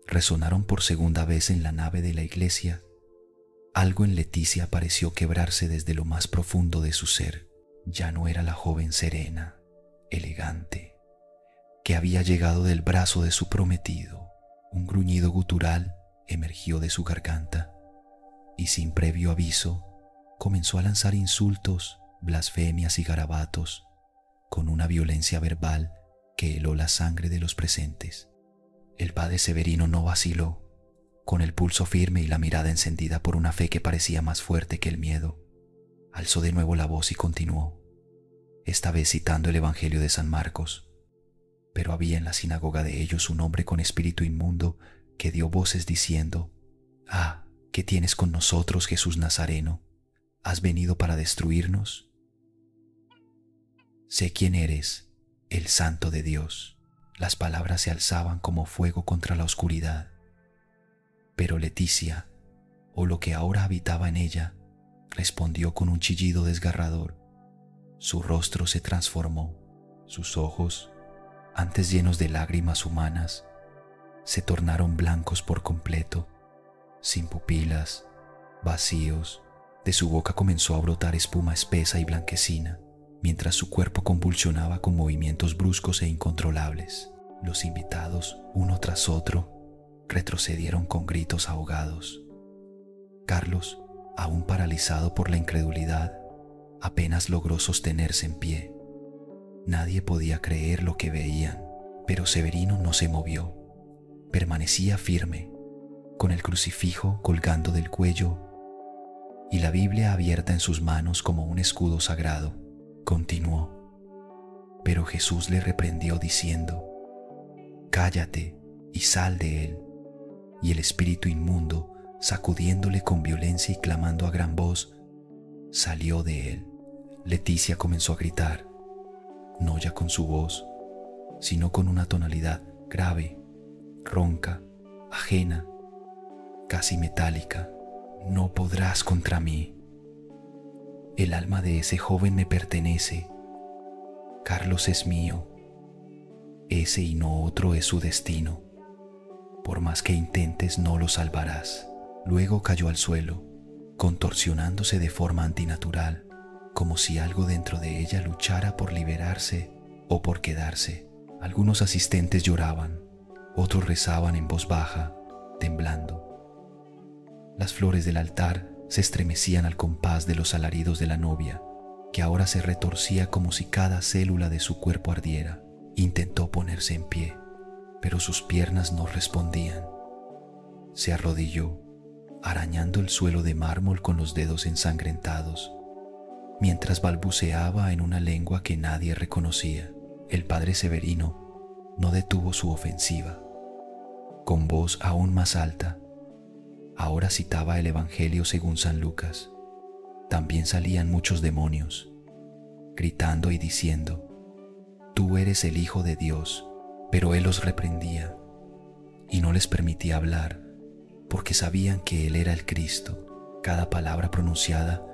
resonaron por segunda vez en la nave de la iglesia, algo en Leticia pareció quebrarse desde lo más profundo de su ser. Ya no era la joven serena, elegante, que había llegado del brazo de su prometido. Un gruñido gutural emergió de su garganta y sin previo aviso comenzó a lanzar insultos, blasfemias y garabatos con una violencia verbal que heló la sangre de los presentes. El padre Severino no vaciló, con el pulso firme y la mirada encendida por una fe que parecía más fuerte que el miedo. Alzó de nuevo la voz y continuó, esta vez citando el Evangelio de San Marcos. Pero había en la sinagoga de ellos un hombre con espíritu inmundo que dio voces diciendo, «Ah, ¿qué tienes con nosotros, Jesús Nazareno? ¿Has venido para destruirnos? Sé quién eres, el Santo de Dios». Las palabras se alzaban como fuego contra la oscuridad. Pero Leticia, o lo que ahora habitaba en ella, respondió con un chillido desgarrador. Su rostro se transformó, sus ojos, antes llenos de lágrimas humanas, se tornaron blancos por completo, sin pupilas, vacíos. De su boca comenzó a brotar espuma espesa y blanquecina, mientras su cuerpo convulsionaba con movimientos bruscos e incontrolables. Los invitados, uno tras otro, retrocedieron con gritos ahogados. Carlos, aún paralizado por la incredulidad, apenas logró sostenerse en pie. Nadie podía creer lo que veían, pero Severino no se movió. Permanecía firme, con el crucifijo colgando del cuello y la Biblia abierta en sus manos como un escudo sagrado. Continuó, pero Jesús le reprendió diciendo: «Cállate y sal de él». Y el espíritu inmundo, sacudiéndole con violencia y clamando a gran voz, salió de él. Leticia comenzó a gritar, no ya con su voz, sino con una tonalidad grave, ronca, ajena, casi metálica: «No podrás contra mí. El alma de ese joven me pertenece. Carlos es mío. Ese y no otro es su destino. Por más que intentes, no lo salvarás». Luego cayó al suelo, contorsionándose de forma antinatural, como si algo dentro de ella luchara por liberarse o por quedarse. Algunos asistentes lloraban, otros rezaban en voz baja, temblando. Las flores del altar se estremecían al compás de los alaridos de la novia, que ahora se retorcía como si cada célula de su cuerpo ardiera. Intentó ponerse en pie, pero sus piernas no respondían. Se arrodilló, arañando el suelo de mármol con los dedos ensangrentados, mientras balbuceaba en una lengua que nadie reconocía. El padre Severino no detuvo su ofensiva. Con voz aún más alta, ahora citaba el Evangelio según San Lucas. También salían muchos demonios, gritando y diciendo: «Tú eres el Hijo de Dios». Pero él los reprendía y no les permitía hablar, porque sabían que él era el Cristo. Cada palabra pronunciada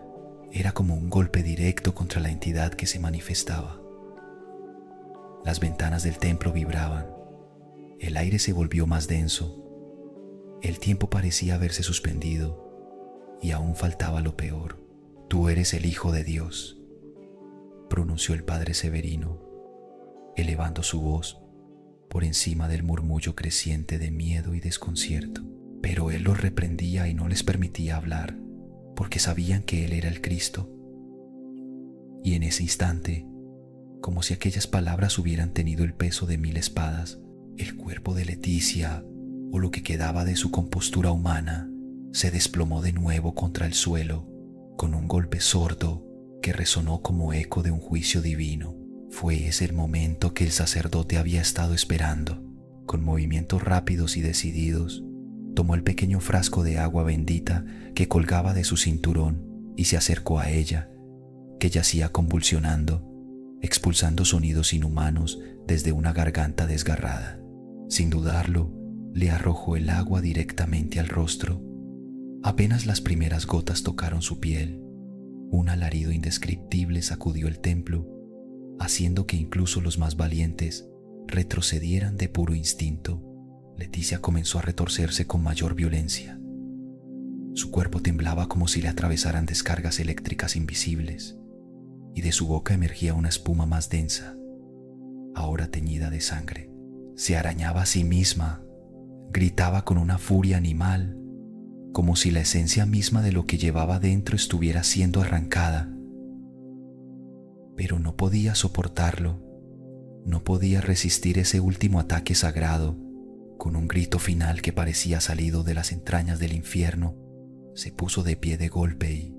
era como un golpe directo contra la entidad que se manifestaba. Las ventanas del templo vibraban, el aire se volvió más denso, el tiempo parecía haberse suspendido y aún faltaba lo peor. «Tú eres el Hijo de Dios», pronunció el padre Severino, elevando su voz por encima del murmullo creciente de miedo y desconcierto. Pero él los reprendía y no les permitía hablar, porque sabían que él era el Cristo. Y en ese instante, como si aquellas palabras hubieran tenido el peso de 1000 espadas, el cuerpo de Leticia, o lo que quedaba de su compostura humana, se desplomó de nuevo contra el suelo, con un golpe sordo que resonó como eco de un juicio divino. Fue ese el momento que el sacerdote había estado esperando. Con movimientos rápidos y decididos, tomó el pequeño frasco de agua bendita que colgaba de su cinturón y se acercó a ella, que yacía convulsionando, expulsando sonidos inhumanos desde una garganta desgarrada. Sin dudarlo, le arrojó el agua directamente al rostro. Apenas las primeras gotas tocaron su piel, un alarido indescriptible sacudió el templo, haciendo que incluso los más valientes retrocedieran de puro instinto. Leticia comenzó a retorcerse con mayor violencia. Su cuerpo temblaba como si le atravesaran descargas eléctricas invisibles, y de su boca emergía una espuma más densa, ahora teñida de sangre. Se arañaba a sí misma, gritaba con una furia animal, como si la esencia misma de lo que llevaba dentro estuviera siendo arrancada. Pero no podía soportarlo, no podía resistir ese último ataque sagrado. Con un grito final que parecía salido de las entrañas del infierno, se puso de pie de golpe y,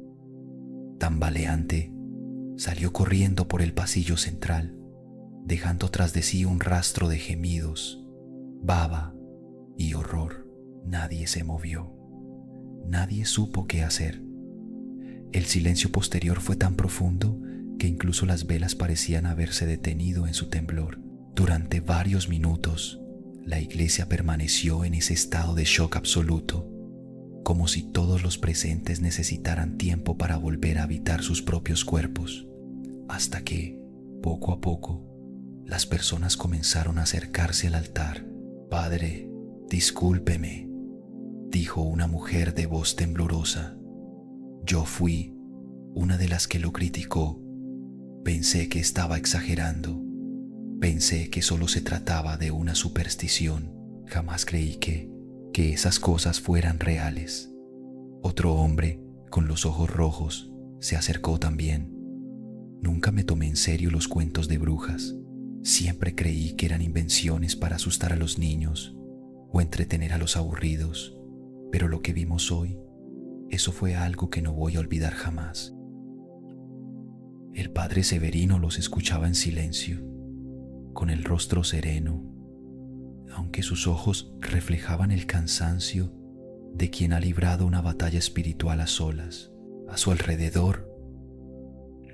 tambaleante, salió corriendo por el pasillo central, dejando tras de sí un rastro de gemidos, baba y horror. Nadie se movió, nadie supo qué hacer. El silencio posterior fue tan profundo que incluso las velas parecían haberse detenido en su temblor. Durante varios minutos, la iglesia permaneció en ese estado de shock absoluto, como si todos los presentes necesitaran tiempo para volver a habitar sus propios cuerpos, hasta que, poco a poco, las personas comenzaron a acercarse al altar. «Padre, discúlpeme», dijo una mujer de voz temblorosa. Yo fui una de las que lo criticó. Pensé que estaba exagerando. Pensé que solo se trataba de una superstición. Jamás creí que esas cosas fueran reales. Otro hombre, con los ojos rojos, se acercó también. Nunca me tomé en serio los cuentos de brujas. Siempre creí que eran invenciones para asustar a los niños o entretener a los aburridos. Pero lo que vimos hoy, eso fue algo que no voy a olvidar jamás. El padre Severino los escuchaba en silencio, con el rostro sereno, aunque sus ojos reflejaban el cansancio de quien ha librado una batalla espiritual a solas. A su alrededor,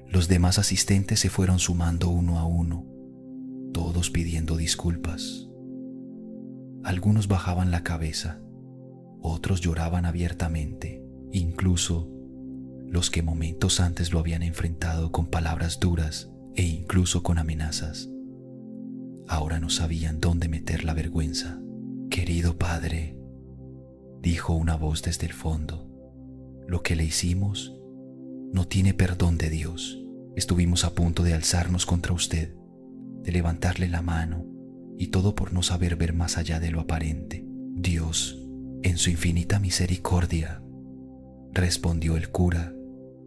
los demás asistentes se fueron sumando uno a uno, todos pidiendo disculpas. Algunos bajaban la cabeza, otros lloraban abiertamente, incluso los que momentos antes lo habían enfrentado con palabras duras e incluso con amenazas. Ahora no sabían dónde meter la vergüenza. Querido padre, dijo una voz desde el fondo, lo que le hicimos no tiene perdón de Dios. Estuvimos a punto de alzarnos contra usted, de levantarle la mano, y todo por no saber ver más allá de lo aparente. Dios, en su infinita misericordia, respondió el cura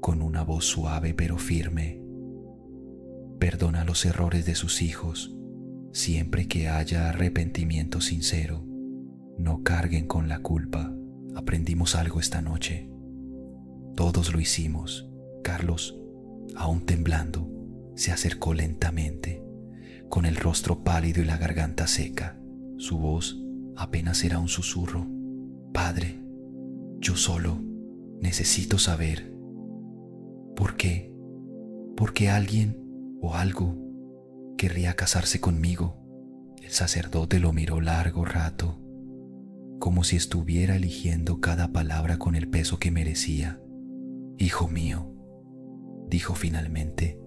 con una voz suave pero firme, perdona los errores de sus hijos, siempre que haya arrepentimiento sincero. No carguen con la culpa. Aprendimos algo esta noche. Todos lo hicimos. Carlos, aún temblando, se acercó lentamente, con el rostro pálido y la garganta seca. Su voz apenas era un susurro. Padre, yo solo necesito saber ¿por qué? ¿Por qué alguien o algo querría casarse conmigo? El sacerdote lo miró largo rato, como si estuviera eligiendo cada palabra con el peso que merecía. Hijo mío, dijo finalmente,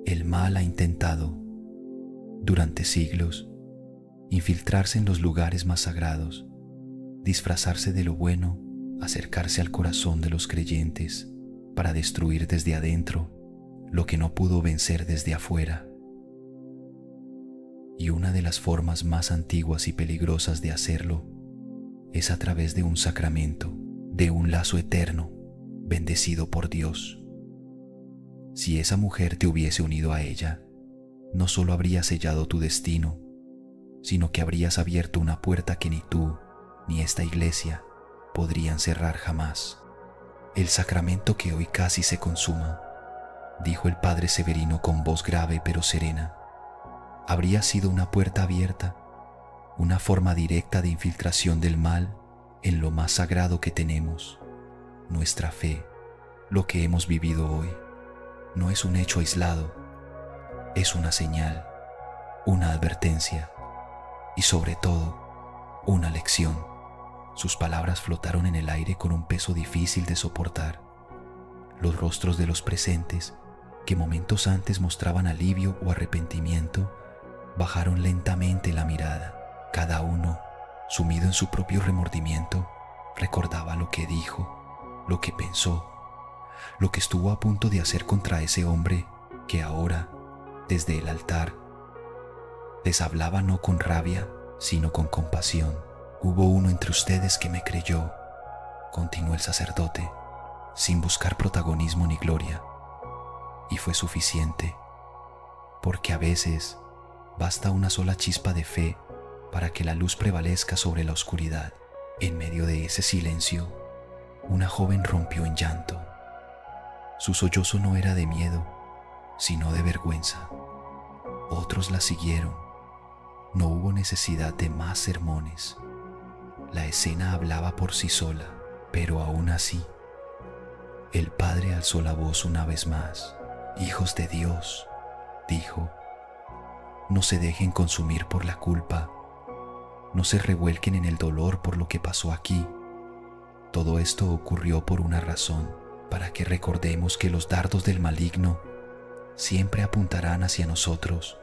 el mal ha intentado, durante siglos, infiltrarse en los lugares más sagrados, disfrazarse de lo bueno, acercarse al corazón de los creyentes para destruir desde adentro lo que no pudo vencer desde afuera. Y una de las formas más antiguas y peligrosas de hacerlo es a través de un sacramento, de un lazo eterno, bendecido por Dios. Si esa mujer te hubiese unido a ella, no solo habría sellado tu destino, sino que habrías abierto una puerta que ni tú ni esta iglesia podrían cerrar jamás. El sacramento que hoy casi se consuma, dijo el padre Severino con voz grave pero serena, habría sido una puerta abierta, una forma directa de infiltración del mal en lo más sagrado que tenemos. Nuestra fe, lo que hemos vivido hoy, no es un hecho aislado, es una señal, una advertencia y sobre todo, una lección. Sus palabras flotaron en el aire con un peso difícil de soportar. Los rostros de los presentes, que momentos antes mostraban alivio o arrepentimiento, bajaron lentamente la mirada. Cada uno, sumido en su propio remordimiento, recordaba lo que dijo, lo que pensó, lo que estuvo a punto de hacer contra ese hombre que ahora, desde el altar, les hablaba no con rabia, sino con compasión. Hubo uno entre ustedes que me creyó, continuó el sacerdote, sin buscar protagonismo ni gloria, y fue suficiente, porque a veces basta una sola chispa de fe para que la luz prevalezca sobre la oscuridad. En medio de ese silencio, una joven rompió en llanto. Su sollozo no era de miedo, sino de vergüenza. Otros la siguieron. No hubo necesidad de más sermones. La escena hablaba por sí sola, pero aún así, el padre alzó la voz una vez más. Hijos de Dios, dijo, no se dejen consumir por la culpa, no se revuelquen en el dolor por lo que pasó aquí. Todo esto ocurrió por una razón, para que recordemos que los dardos del maligno siempre apuntarán hacia nosotros,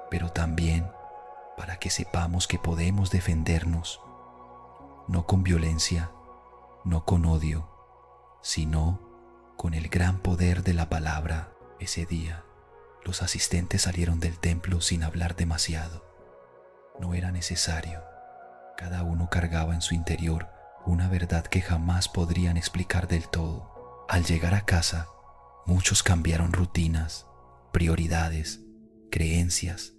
pero también para que sepamos que podemos defendernos. no con violencia, no con odio, sino con el gran poder de la palabra. Ese día, los asistentes salieron del templo sin hablar demasiado. No era necesario. Cada uno cargaba en su interior una verdad que jamás podrían explicar del todo. Al llegar a casa, muchos cambiaron rutinas, prioridades, creencias.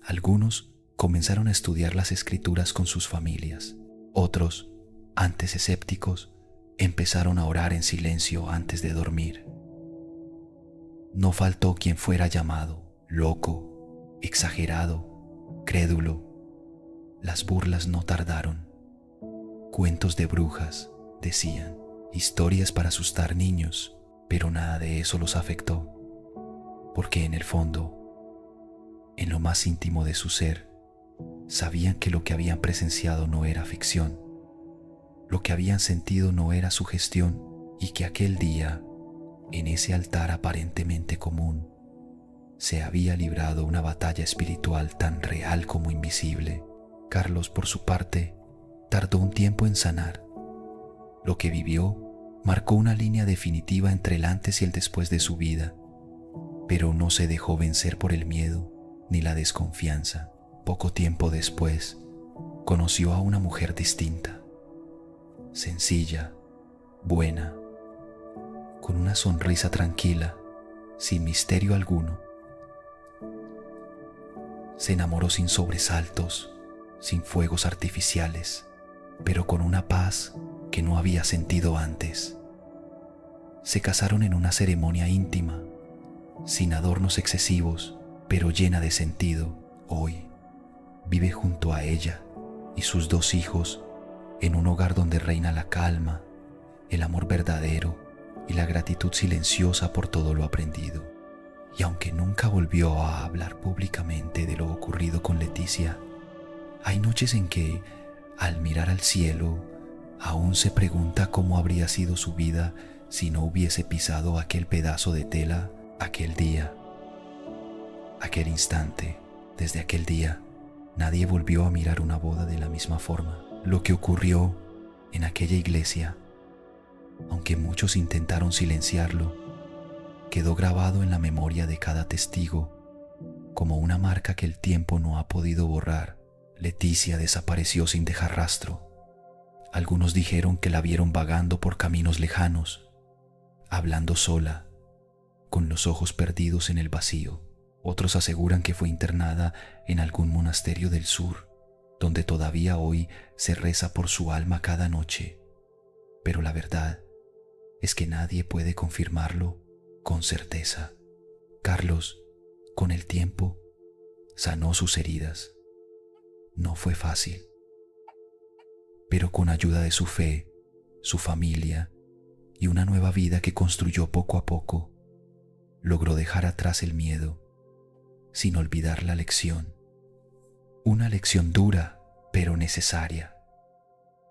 Algunos comenzaron a estudiar las escrituras con sus familias. Otros, antes escépticos, empezaron a orar en silencio antes de dormir. No faltó quien fuera llamado loco, exagerado, crédulo. Las burlas no tardaron. Cuentos de brujas, decían, historias para asustar niños, pero nada de eso los afectó, porque en el fondo, en lo más íntimo de su ser, sabían que lo que habían presenciado no era ficción, lo que habían sentido no era sugestión, y que aquel día, en ese altar aparentemente común, se había librado una batalla espiritual tan real como invisible. Carlos, por su parte, tardó un tiempo en sanar. Lo que vivió marcó una línea definitiva entre el antes y el después de su vida, pero no se dejó vencer por el miedo ni la desconfianza. Poco tiempo después, conoció a una mujer distinta, sencilla, buena, con una sonrisa tranquila, sin misterio alguno. Se enamoró sin sobresaltos, sin fuegos artificiales, pero con una paz que no había sentido antes. Se casaron en una ceremonia íntima, sin adornos excesivos, pero llena de sentido. Hoy vive junto a ella y sus 2 hijos en un hogar donde reina la calma, el amor verdadero y la gratitud silenciosa por todo lo aprendido. Y aunque nunca volvió a hablar públicamente de lo ocurrido con Leticia, hay noches en que, al mirar al cielo, aún se pregunta cómo habría sido su vida si no hubiese pisado aquel pedazo de tela aquel día, aquel instante. Desde aquel día, nadie volvió a mirar una boda de la misma forma. Lo que ocurrió en aquella iglesia, aunque muchos intentaron silenciarlo, quedó grabado en la memoria de cada testigo como una marca que el tiempo no ha podido borrar. Leticia desapareció sin dejar rastro. Algunos dijeron que la vieron vagando por caminos lejanos, hablando sola, con los ojos perdidos en el vacío. Otros aseguran que fue internada en algún monasterio del sur, donde todavía hoy se reza por su alma cada noche. Pero la verdad es que nadie puede confirmarlo con certeza. Carlos, con el tiempo, sanó sus heridas. No fue fácil, pero con ayuda de su fe, su familia y una nueva vida que construyó poco a poco, logró dejar atrás el miedo, sin olvidar la lección. Una lección dura, pero necesaria,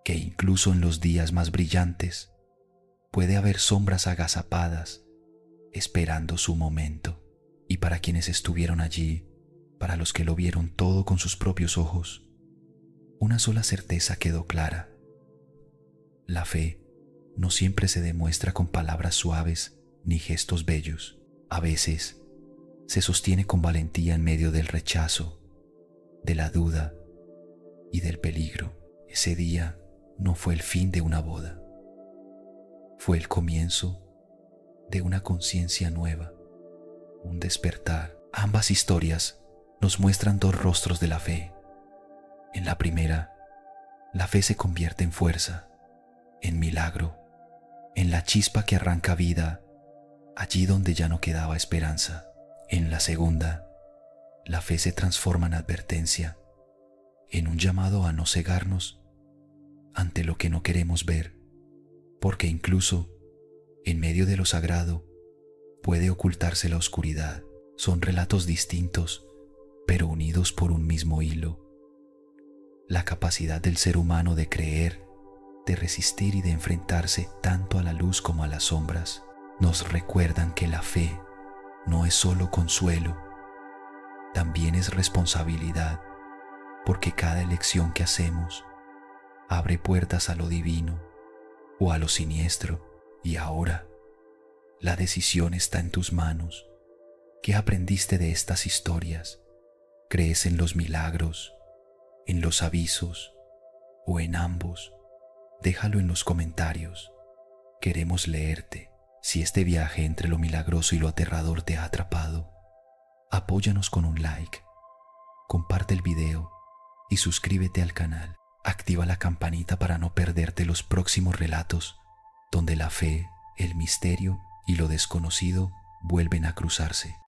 que incluso en los días más brillantes puede haber sombras agazapadas esperando su momento. Y para quienes estuvieron allí, para los que lo vieron todo con sus propios ojos, una sola certeza quedó clara. La fe no siempre se demuestra con palabras suaves ni gestos bellos. A veces se sostiene con valentía en medio del rechazo, de la duda y del peligro. Ese día no fue el fin de una boda, fue el comienzo de una conciencia nueva, un despertar. Ambas historias nos muestran 2 rostros de la fe. En la primera, la fe se convierte en fuerza, en milagro, en la chispa que arranca vida allí donde ya no quedaba esperanza. En la segunda, la fe se transforma en advertencia, en un llamado a no cegarnos ante lo que no queremos ver, porque incluso en medio de lo sagrado puede ocultarse la oscuridad. Son relatos distintos, pero unidos por un mismo hilo. La capacidad del ser humano de creer, de resistir y de enfrentarse tanto a la luz como a las sombras, nos recuerdan que la fe no es solo consuelo, también es responsabilidad, porque cada elección que hacemos abre puertas a lo divino o a lo siniestro. Y ahora, la decisión está en tus manos. ¿Qué aprendiste de estas historias? ¿Crees en los milagros, en los avisos o en ambos? Déjalo en los comentarios. Queremos leerte. Si este viaje entre lo milagroso y lo aterrador te ha atrapado, apóyanos con un like, comparte el video y suscríbete al canal. Activa la campanita para no perderte los próximos relatos donde la fe, el misterio y lo desconocido vuelven a cruzarse.